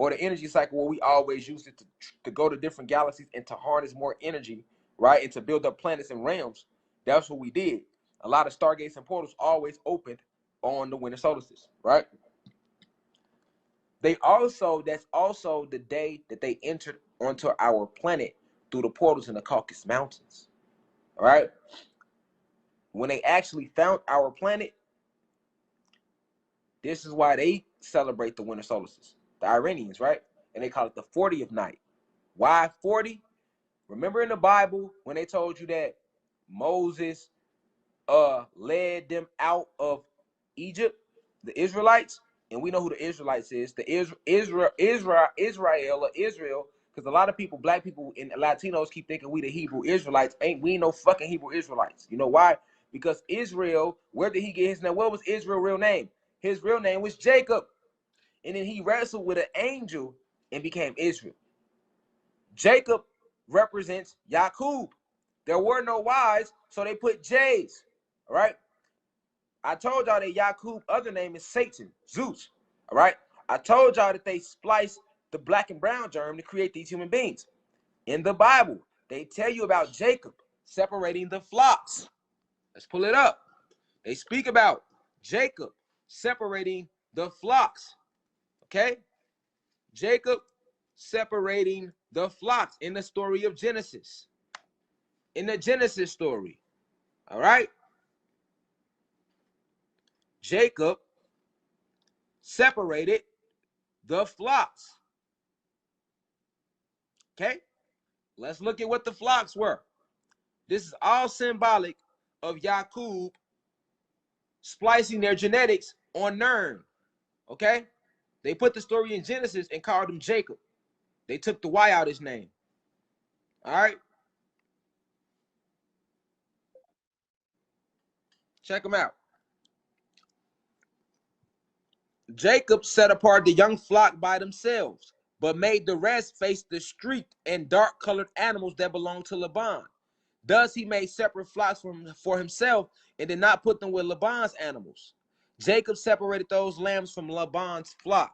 or the energy cycle where we always use it to go to different galaxies and to harness more energy, right? And to build up planets and realms. That's what we did. A lot of stargates and portals always opened on the winter solstice, right? That's also the day that they entered onto our planet through the portals in the Caucasus Mountains. All right. When they actually found our planet, this is why they celebrate the winter solstice, the Iranians, right? And they call it the 40th night. Why 40? Remember in the Bible when they told you that Moses led them out of Egypt, the Israelites, and we know who the Israelites is, the Israel, because a lot of people, black people and Latinos keep thinking we the Hebrew Israelites. We ain't no fucking Hebrew Israelites. You know why? Because Israel, where did he get his name? What was Israel's real name? His real name was Jacob. And then he wrestled with an angel and became Israel. Jacob represents Yaqub. There were no Y's, so they put J's. All right. I told y'all that Yaqub's other name is Satan, Zeus. All right. I told y'all that they spliced the black and brown germ to create these human beings. In the Bible, they tell you about Jacob separating the flocks. Let's pull it up. They speak about Jacob separating the flocks. Okay? Jacob separating the flocks in the story of Genesis. In the Genesis story. All right? Jacob separated the flocks. Okay? Let's look at what the flocks were. This is all symbolic of Yaqub splicing their genetics on Nern. Okay? They put the story in Genesis and called him Jacob. They took the Y out of his name. All right? Check them out. Jacob set apart the young flock by themselves, but made the rest face the streaked and dark-colored animals that belonged to Laban. Thus he made separate flocks for himself and did not put them with Laban's animals. Jacob separated those lambs from Laban's flock.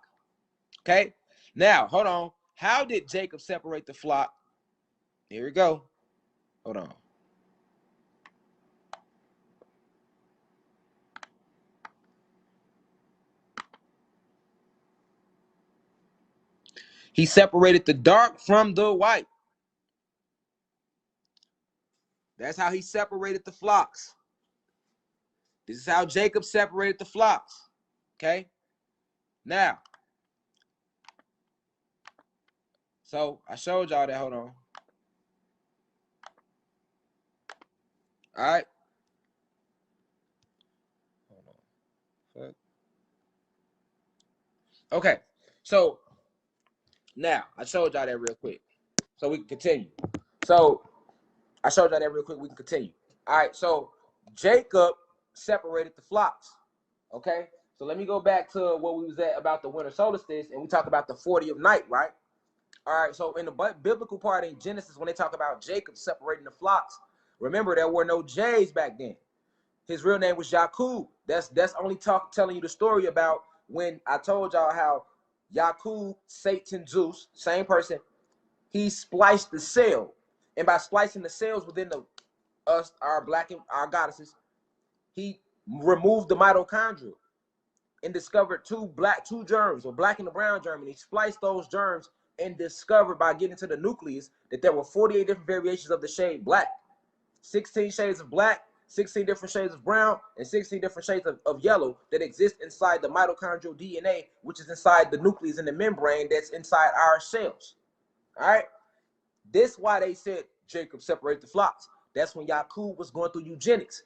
Okay? Now, hold on. How did Jacob separate the flock? Here we go. Hold on. He separated the dark from the white. That's how he separated the flocks. This is how Jacob separated the flocks. Okay? Now, so I showed y'all that. Hold on. All right. Hold on. Okay. So now I showed y'all that real quick. So we can continue. So I showed y'all that real quick. We can continue. All right. So Jacob separated the flocks. Okay. So let me go back to what we was at about the winter solstice, and we talk about the 40th night, right? All right. So in the biblical part in Genesis, when they talk about Jacob separating the flocks, remember there were no J's back then. His real name was Yaqub. That's only telling you the story about when I told y'all how Yaqub, Satan, Zeus, same person, he spliced the cell. And by splicing the cells within our goddesses, he removed the mitochondria and discovered two germs, or black and the brown germ, and he spliced those germs and discovered by getting to the nucleus that there were 48 different variations of the shade black, 16 shades of black, 16 different shades of brown, and 16 different shades of yellow that exist inside the mitochondrial DNA, which is inside the nucleus and the membrane that's inside our cells. All right? This why they said Jacob separate the flocks. That's when Yaqub was going through eugenics.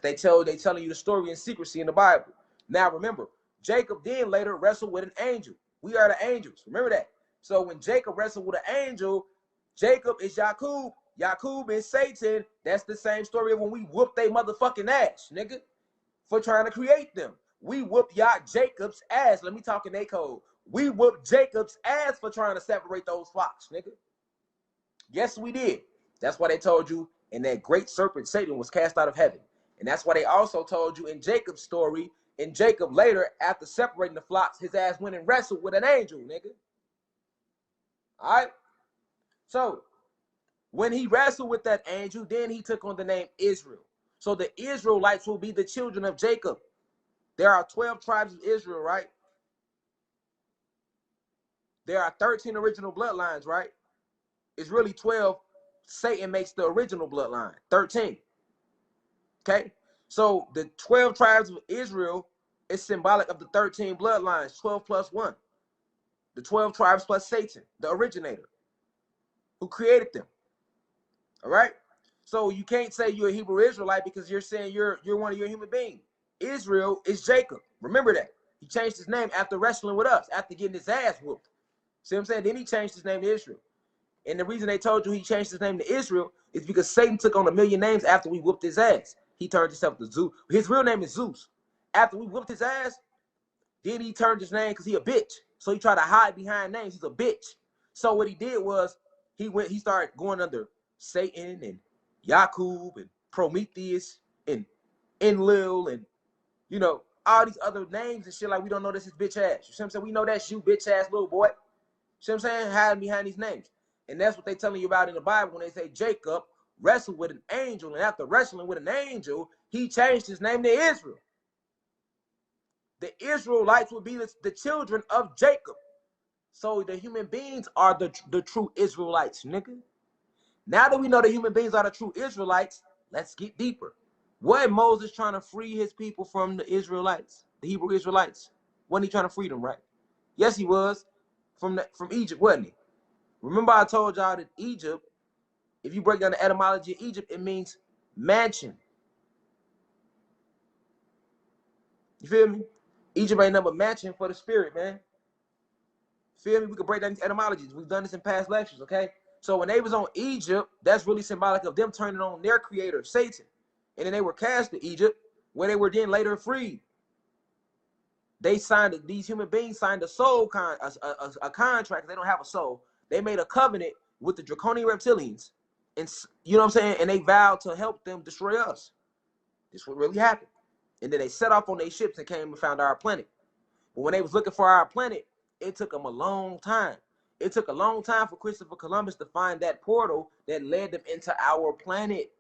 They telling you the story in secrecy in the Bible. Now remember, Jacob then later wrestled with an angel. We are the angels. Remember that. So when Jacob wrestled with an angel, Jacob is Yaqub. Yaqub is Satan. That's the same story of when we whooped they motherfucking ass, nigga, for trying to create them. We whooped Jacob's ass. Let me talk in their code. We whooped Jacob's ass for trying to separate those flocks, nigga. Yes, we did. That's why they told you, and that great serpent Satan was cast out of heaven. And that's why they also told you in Jacob's story, and Jacob later, after separating the flocks, his ass went and wrestled with an angel, nigga. All right. So when he wrestled with that angel, then he took on the name Israel. So the Israelites will be the children of Jacob. There are 12 tribes of Israel, right? There are 13 original bloodlines, right? It's really 12. Satan makes the original bloodline, 13. Okay? So the 12 tribes of Israel is symbolic of the 13 bloodlines, 12 plus 1. The 12 tribes plus Satan, the originator, who created them. All right? So you can't say you're a Hebrew Israelite because you're saying you're one of your human beings. Israel is Jacob. Remember that. He changed his name after wrestling with us, after getting his ass whooped. See what I'm saying? Then he changed his name to Israel. And the reason they told you he changed his name to Israel is because Satan took on a million names after we whooped his ass. He turned himself to Zeus. His real name is Zeus. After we whooped his ass, then he turned his name because he a bitch. So he tried to hide behind names. He's a bitch. So what he did was he started going under Satan and Yakub and Prometheus and Enlil and, you know, all these other names and shit like we don't know this is bitch ass. You see what I'm saying? We know that's you, bitch ass little boy. See what I'm saying? Hiding behind these names. And that's what they telling you about in the Bible when they say Jacob wrestled with an angel. And after wrestling with an angel, he changed his name to Israel. The Israelites will be the children of Jacob. So the human beings are the true Israelites, nigga. Now that we know the human beings are the true Israelites, let's get deeper. Wasn't Moses trying to free his people from the Israelites, the Hebrew Israelites? Wasn't he trying to free them, right? Yes, he was. From Egypt, wasn't he? Remember I told y'all that Egypt, if you break down the etymology of Egypt, it means mansion. You feel me? Egypt ain't nothing but mansion for the spirit, man. Feel me? We could break down these etymologies. We've done this in past lectures, okay? So when they was on Egypt, that's really symbolic of them turning on their creator, Satan. And then they were cast to Egypt, where they were then later freed. They signed, these human beings signed a soul a contract. They don't have a soul. They made a covenant with the draconian reptilians. And you know what I'm saying? And they vowed to help them destroy us. This is what really happened. And then they set off on their ships and came and found our planet. But when they was looking for our planet, it took them a long time. It took a long time for Christopher Columbus to find that portal that led them into our planet.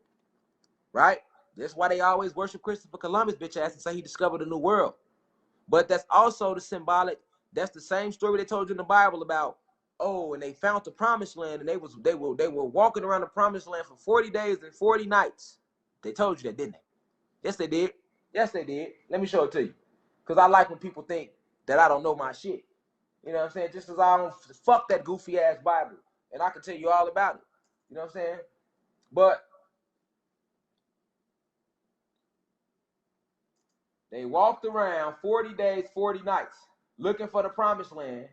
Right? That's why they always worship Christopher Columbus, bitch ass, and say he discovered a new world. But that's also the symbolic, that's the same story they told you in the Bible about, oh, and they found the promised land, and they were walking around the promised land for 40 days and 40 nights. They told you that, didn't they? Yes, they did. Yes, they did. Let me show it to you. Because I like when people think that I don't know my shit. You know what I'm saying? Just as I don't fuck that goofy ass Bible. And I can tell you all about it. You know what I'm saying? But they walked around 40 days, 40 nights looking for the promised land.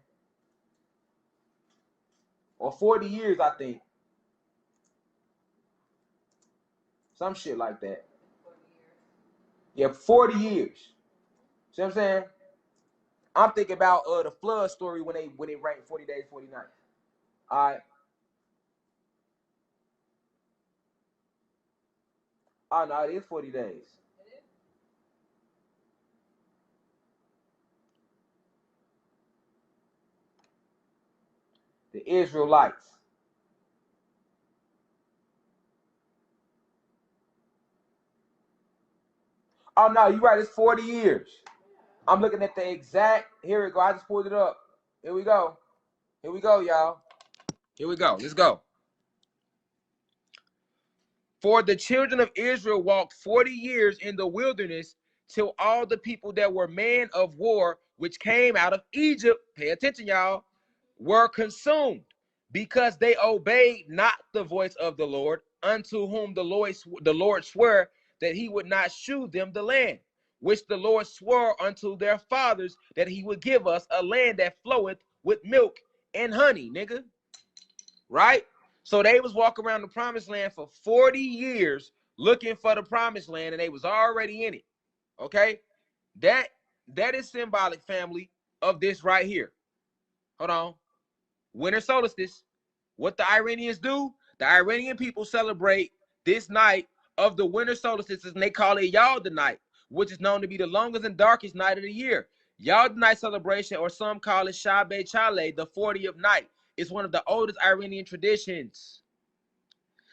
Or 40 years, I think. Some shit like that. Yeah, 40 years. See what I'm saying? I'm thinking about the flood story when it rained 40 days, 40 nights. All right. Oh, no, it is 40 days. The Israelites. Oh, no, you're right. It's 40 years. I'm looking at the exact. Here we go. I just pulled it up. Here we go. Here we go, y'all. Here we go. Let's go. For the children of Israel walked 40 years in the wilderness till all the people that were men of war, which came out of Egypt, pay attention, y'all, were consumed, because they obeyed not the voice of the Lord, unto whom the Lord swore that he would not shew them the land, which the Lord swore unto their fathers that he would give us, a land that floweth with milk and honey, nigga. Right? So they was walking around the promised land for 40 years looking for the promised land, and they was already in it. Okay? That is symbolic, family, of this right here. Hold on. Winter solstice. What the Iranians do? The Iranian people celebrate this night of the winter solstice, and they call it Yalda night, which is known to be the longest and darkest night of the year. Yalda night celebration, or some call it Shabe Chale, the 40th night. It's one of the oldest Iranian traditions.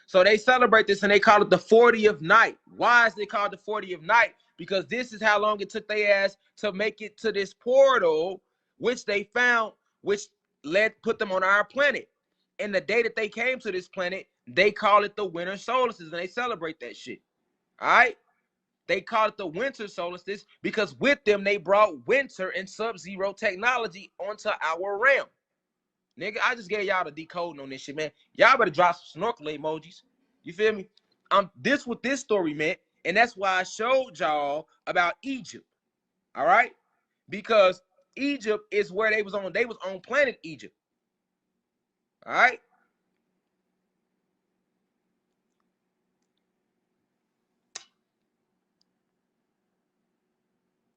So they celebrate this and they call it the 40th night. Why is it called the 40th night? Because this is how long it took their ass to make it to this portal, which they found, which put them on our planet. And the day that they came to this planet, they call it the winter solstice, and they celebrate that shit. All right? They call it the winter solstice because with them, they brought winter and sub-zero technology onto our realm. Nigga, I just gave y'all the decoding on this shit, man. Y'all better drop some snorkel emojis. You feel me? This what this story meant, and that's why I showed y'all about Egypt. All right? Because Egypt is where they was on planet Egypt. All right?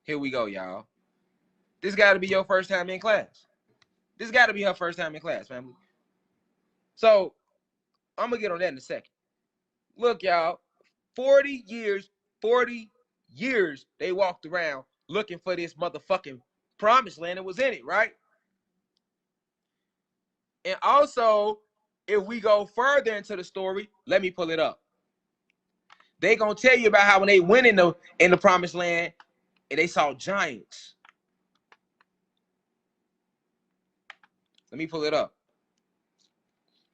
Here we go, y'all. This got to be your first time in class. This got to be her first time in class, family. So, I'm going to get on that in a second. Look, y'all, 40 years, they walked around looking for this motherfucking promised land that was in it, right? And also, if we go further into the story, let me pull it up. They gonna tell you about how when they went in the promised land and they saw giants. Let me pull it up.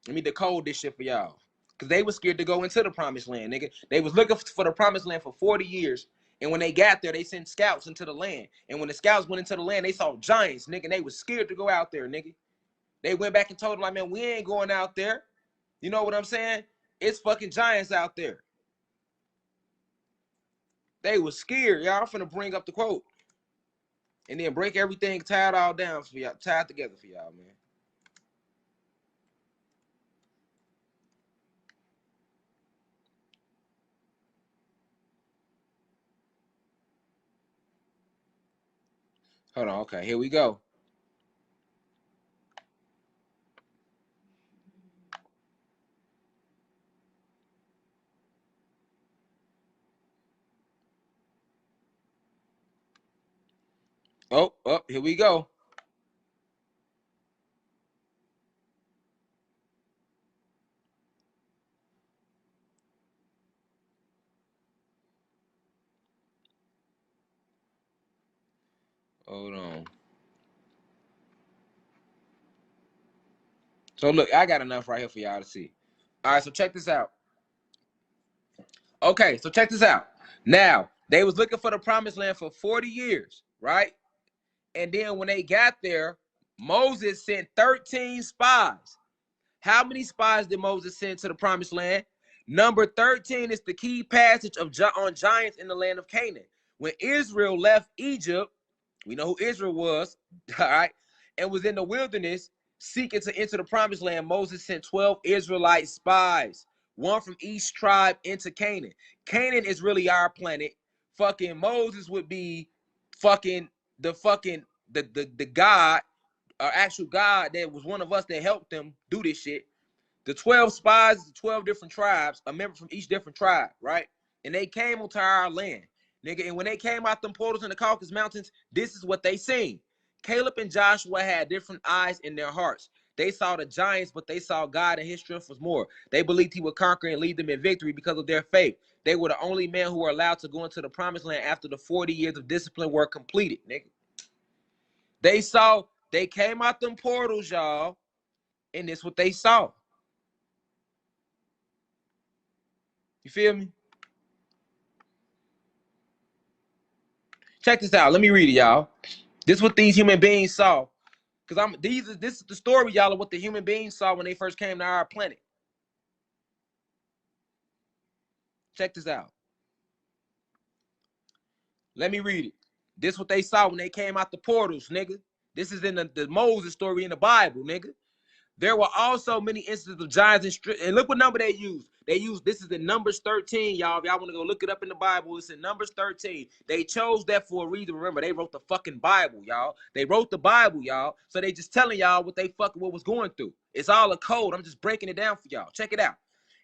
Let me decode this shit for y'all. Because they were scared to go into the promised land, nigga. They was looking for the promised land for 40 years. And when they got there, they sent scouts into the land. And when the scouts went into the land, they saw giants, nigga. And they was scared to go out there, nigga. They went back and told them, like, man, we ain't going out there. You know what I'm saying? It's fucking giants out there. They was scared, y'all. I'm finna bring up the quote. And then break everything, tie it all down for y'all, tie it together for y'all, man. Hold on, okay, here we go. Oh, here we go. Hold on. So look, I got enough right here for y'all to see. All right, so check this out. Okay, so check this out. Now, they was looking for the promised land for 40 years, right? And then when they got there, Moses sent 13 spies. How many spies did Moses send to the promised land? Number 13 is the key passage on giants in the land of Canaan. When Israel left Egypt, we know who Israel was, all right, and was in the wilderness seeking to enter the promised land, Moses sent 12 Israelite spies, one from each tribe into Canaan. Canaan is really our planet. Fucking Moses would be fucking the God, or actual God that was one of us that helped them do this shit. The 12 spies is the 12 different tribes, a member from each different tribe, right? And they came onto our land, nigga. And when they came out them portals in the Caucasus Mountains, this is what they seen. Caleb and Joshua had different eyes in their hearts. They saw the giants, but they saw God and his strength was more. They believed he would conquer and lead them in victory because of their faith. They were the only men who were allowed to go into the promised land after the 40 years of discipline were completed, nigga. They came out them portals, y'all, and this what they saw. You feel me? Check this out. Let me read it, y'all. This is what these human beings saw. Because this is the story, y'all, of what the human beings saw when they first came to our planet. Check this out. Let me read it. This is what they saw when they came out the portals, nigga. This is in the Moses story in the Bible, nigga. There were also many instances of giants and look what number they used. This is in Numbers 13, y'all. If y'all want to go look it up in the Bible, it's in Numbers 13. They chose that for a reason. Remember, they wrote the fucking Bible, y'all. They wrote the Bible, y'all. So they just telling y'all what what was going through. It's all a code. I'm just breaking it down for y'all. Check it out.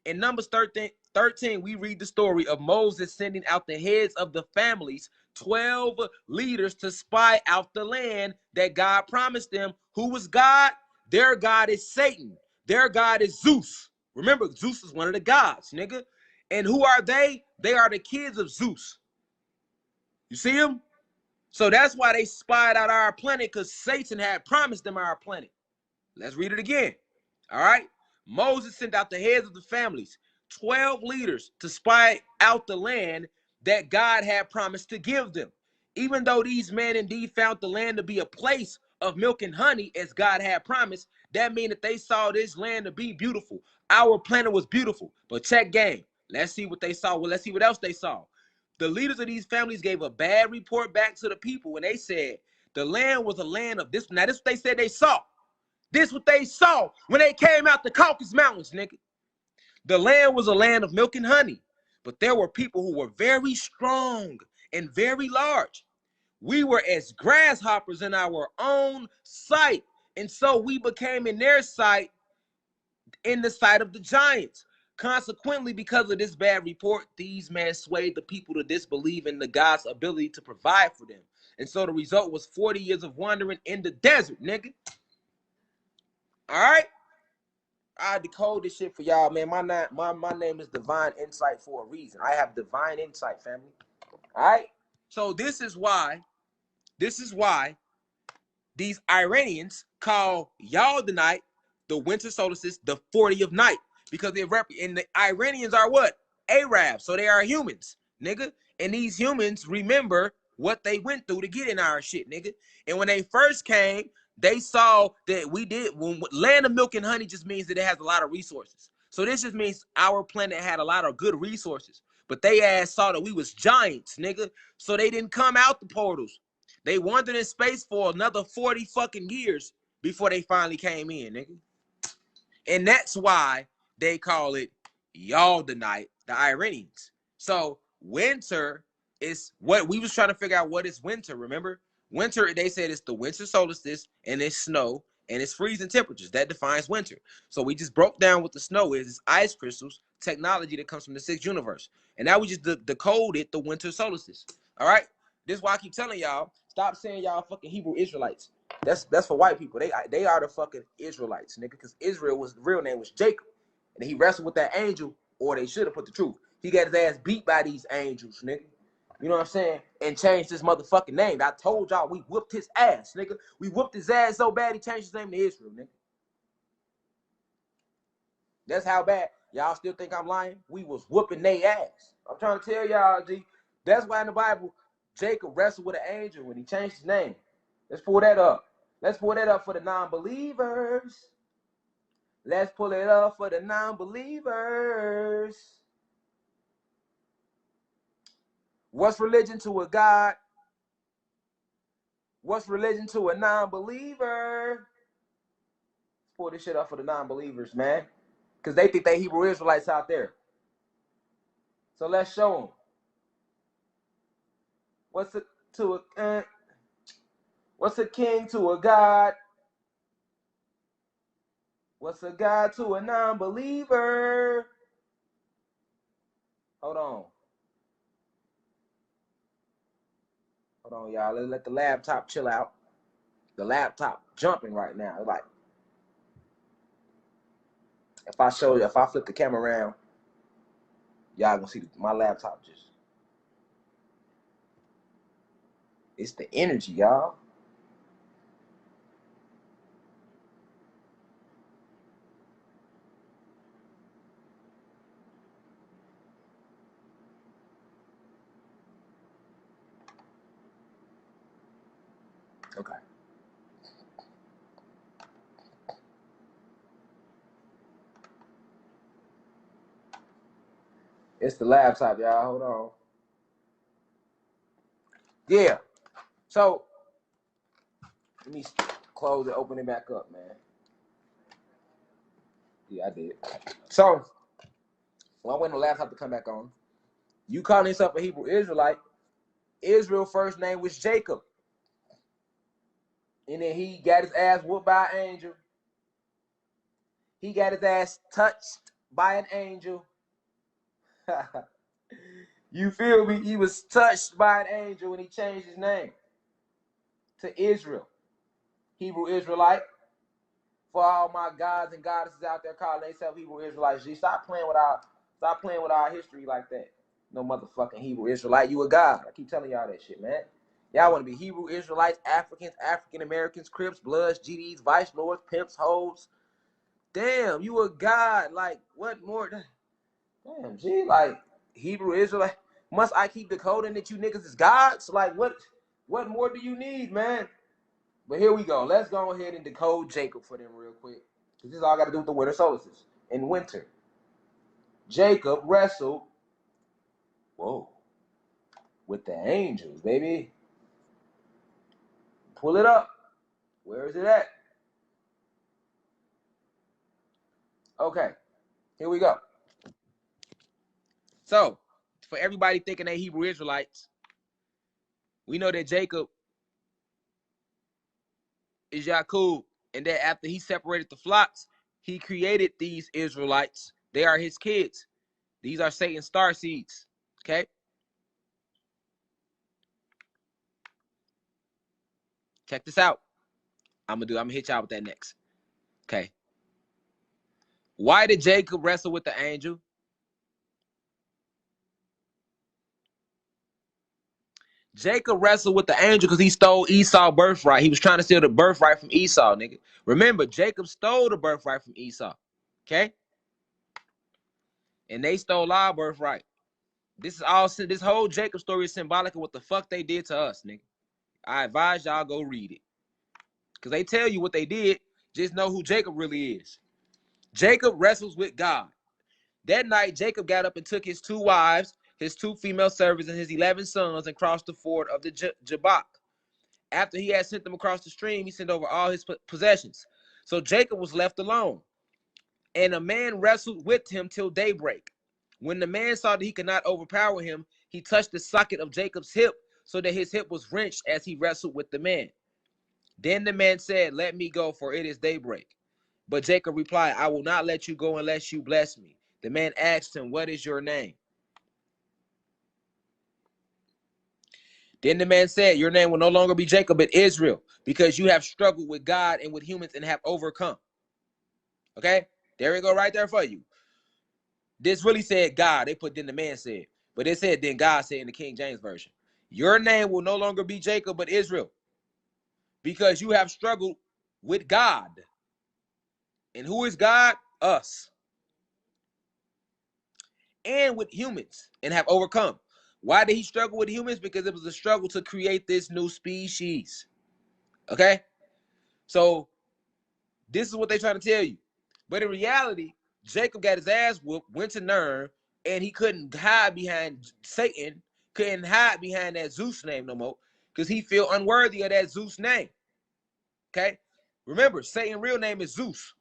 In Numbers 13, we read the story of Moses sending out the heads of the families, 12 leaders, to spy out the land that God promised them. Who was God? Their God is Satan. Their God is Zeus. Remember, Zeus is one of the gods, nigga. And who are they? They are the kids of Zeus. You see them? So that's why they spied out our planet, because Satan had promised them our planet. Let's read it again. All right. Moses sent out the heads of the families, 12 leaders, to spy out the land that God had promised to give them. Even though these men indeed found the land to be a place of milk and honey, as God had promised, that means that they saw this land to be beautiful. Our planet was beautiful. But check game. Let's see what they saw. Well, let's see what else they saw. The leaders of these families gave a bad report back to the people when they said the land was a land of this. Now, this is what they said they saw. This is what they saw when they came out the Caucasus Mountains, nigga. The land was a land of milk and honey, but there were people who were very strong and very large. We were as grasshoppers in our own sight, and so we became in their sight, in the sight of the giants. Consequently, because of this bad report, these men swayed the people to disbelieve in the God's ability to provide for them. And so the result was 40 years of wandering in the desert, nigga. All right? I decode this shit for y'all, man. My name is Divine Insight for a reason. I have divine insight, family. All right? So this is why these Iranians call Yaldanite, the winter solstice, the 40th night, because and the Iranians are what? Arabs, so they are humans, nigga. And these humans remember what they went through to get in our shit, nigga. And when they first came, they saw that when land of milk and honey just means that it has a lot of resources. So this just means our planet had a lot of good resources. But they ass saw that we was giants, nigga. So they didn't come out the portals. They wandered in space for another 40 fucking years before they finally came in, nigga. And that's why they call it Yaldanite, the Iranians. So winter is what we was trying to figure out. What is winter? Remember, winter, they said it's the winter solstice, and it's snow, and it's freezing temperatures. That defines winter. So we just broke down what the snow is. It's ice crystals, technology that comes from the sixth universe. And now we just decoded the winter solstice. All right? This is why I keep telling y'all, stop saying y'all fucking Hebrew Israelites. That's for white people. They are the fucking Israelites, nigga. Because Israel was, the real name was Jacob. And he wrestled with that angel, or they should have put the truth. He got his ass beat by these angels, nigga. You know what I'm saying? And changed his motherfucking name. I told y'all we whooped his ass, nigga. We whooped his ass so bad he changed his name to Israel, nigga. That's how bad. Y'all still think I'm lying? We was whooping they ass. I'm trying to tell y'all, G. That's why in the Bible, Jacob wrestled with an angel when he changed his name. Let's pull that up. Let's pull that up for the non-believers. Let's pull it up for the non-believers. What's religion to a God? What's religion to a non-believer? Let's pull this shit up for the non-believers, man. Because they think they Hebrew Israelites out there. So let's show them. What's a king to a God? What's a God to a non-believer? Hold on. Hold on, y'all. Let's let the laptop chill out. The laptop jumping right now. Like, if I flip the camera around, y'all gonna see my laptop just. It's the energy, y'all. Okay. It's the laptop, y'all. Hold on. Yeah. So let me close it, open it back up, man. Yeah, I did. So when I went to the laptop to come back on, you calling yourself a Hebrew Israelite, Israel's first name was Jacob. And then he got his ass whooped by an angel. He got his ass touched by an angel. You feel me? He was touched by an angel and he changed his name to Israel. Hebrew Israelite for all my gods and goddesses out there calling themselves Hebrew Israelites. G, stop playing with our history like that. No motherfucking Hebrew Israelite. You a god. I keep telling y'all that shit, man. Y'all want to be Hebrew Israelites, Africans, African Americans, Crips, Bloods, GDs, Vice Lords, Pimps, Hoes. Damn, you a god. Like, what more? Damn, G, like, Hebrew Israelite. Must I keep decoding that you niggas is gods? Like, what more do you need, man? But here we go. Let's go ahead and decode Jacob for them real quick. Because this is all got to do with the winter solstice. In winter, Jacob wrestled, with the angels, baby. Pull it up. Where is it at? Okay, here we go. So, for everybody thinking they Hebrew Israelites, we know that Jacob is Yaqub, and that after he separated the flocks, he created these Israelites. They are his kids. These are Satan's star seeds. Okay? Check this out. I'm gonna hit y'all with that next. Okay. Why did Jacob wrestle with the angel? Jacob wrestled with the angel because he stole Esau's birthright. He was trying to steal the birthright from Esau, nigga. Remember, Jacob stole the birthright from Esau. Okay? And they stole our birthright. This whole Jacob story is symbolic of what the fuck they did to us, nigga. I advise y'all go read it. Because they tell you what they did. Just know who Jacob really is. Jacob wrestles with God. That night, Jacob got up and took his 2 wives, his 2 female servants, and his 11 sons and crossed the ford of the Jabbok. After he had sent them across the stream, he sent over all his possessions. So Jacob was left alone. And a man wrestled with him till daybreak. When the man saw that he could not overpower him, he touched the socket of Jacob's hip so that his hip was wrenched as he wrestled with the man. Then the man said, "Let me go, for it is daybreak." But Jacob replied, "I will not let you go unless you bless me." The man asked him, "What is your name?" Then the man said, "Your name will no longer be Jacob, but Israel, because you have struggled with God and with humans and have overcome." Okay? There we go right there for you. This really said God. They put then the man said. But it said then God said in the King James Version. Your name will no longer be Jacob, but Israel, because you have struggled with God. And who is God? Us. And with humans and have overcome. Why did he struggle with humans? Because it was a struggle to create this new species. Okay? So this is what they're trying to tell you. But in reality, Jacob got his ass whooped, went to Ner, and he couldn't hide behind Satan, couldn't hide behind that Zeus name no more, because he feel unworthy of that Zeus name. Okay? Remember, Satan's real name is Zeus.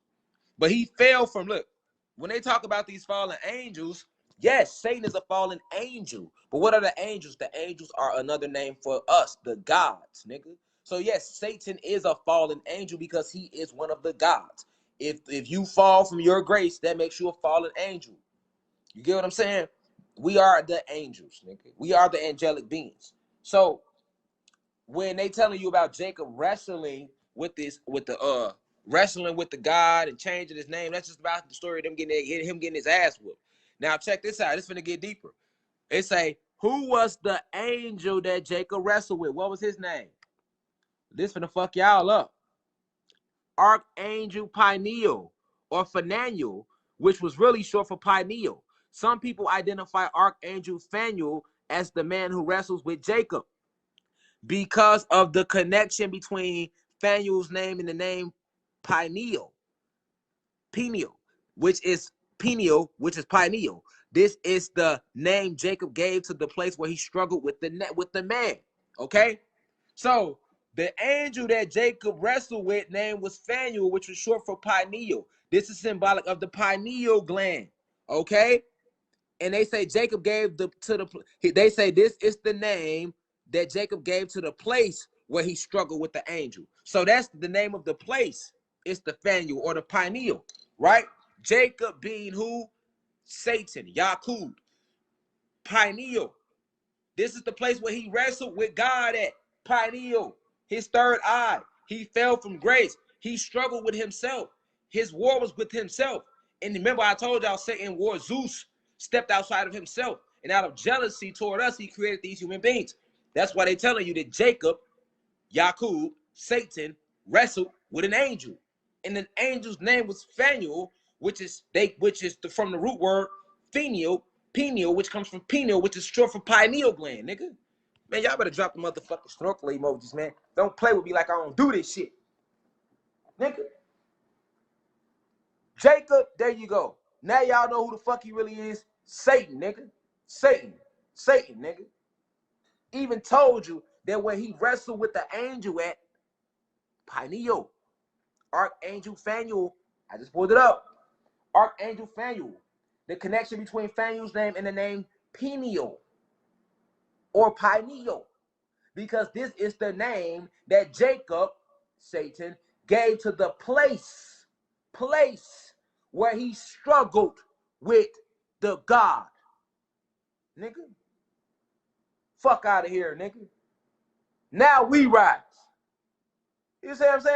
But he fell from, look, when they talk about these fallen angels, yes, Satan is a fallen angel. But what are the angels? The angels are another name for us, the gods, nigga. So yes, Satan is a fallen angel because he is one of the gods. If you fall from your grace, that makes you a fallen angel. You get what I'm saying? We are the angels, nigga. We are the angelic beings. So when they telling you about Jacob wrestling with wrestling with the God and changing his name, that's just about the story of him getting his ass whooped. Now check this out. It's finna get deeper. It say, who was the angel that Jacob wrestled with? What was his name? This finna fuck y'all up. Archangel Peniel, or Phanuel, which was really short for Peniel. Some people identify Archangel Phanuel as the man who wrestles with Jacob because of the connection between Phanuel's name and the name Peniel, which is Peniel. This is the name Jacob gave to the place where he struggled with the man. Okay, so the angel that Jacob wrestled with name was Phanuel, which was short for pineal. This is symbolic of the pineal gland. Okay, and they say Jacob gave they say this is the name that Jacob gave to the place where he struggled with the angel. So that's the name of the place. It's the Phanuel or the pineal, right? Jacob being who? Satan, Yaqub, pineal. This is the place where he wrestled with God at. Pineal, his third eye. He fell from grace. He struggled with himself. His war was with himself. And remember, I told y'all Satan war Zeus, stepped outside of himself. And out of jealousy toward us, he created these human beings. That's why they're telling you that Jacob, Yakub, Satan, wrestled with an angel. And the angel's name was Phanuel, which is from the root word pineal, which comes from pineal, which is short for pineal gland, nigga. Man, y'all better drop the motherfucking snorkel emojis, man. Don't play with me like I don't do this shit. Nigga. Jacob, there you go. Now y'all know who the fuck he really is. Satan, nigga. Satan, nigga. Even told you that when he wrestled with the angel at pineal, Archangel Phanuel, I just pulled it up. Archangel Phanuel. The connection between Phanuel's name and the name pineal or pineal, because this is the name that Jacob, Satan, gave to the place where he struggled with the God. Nigga. Fuck out of here, nigga. Now we rise. You see what I'm saying?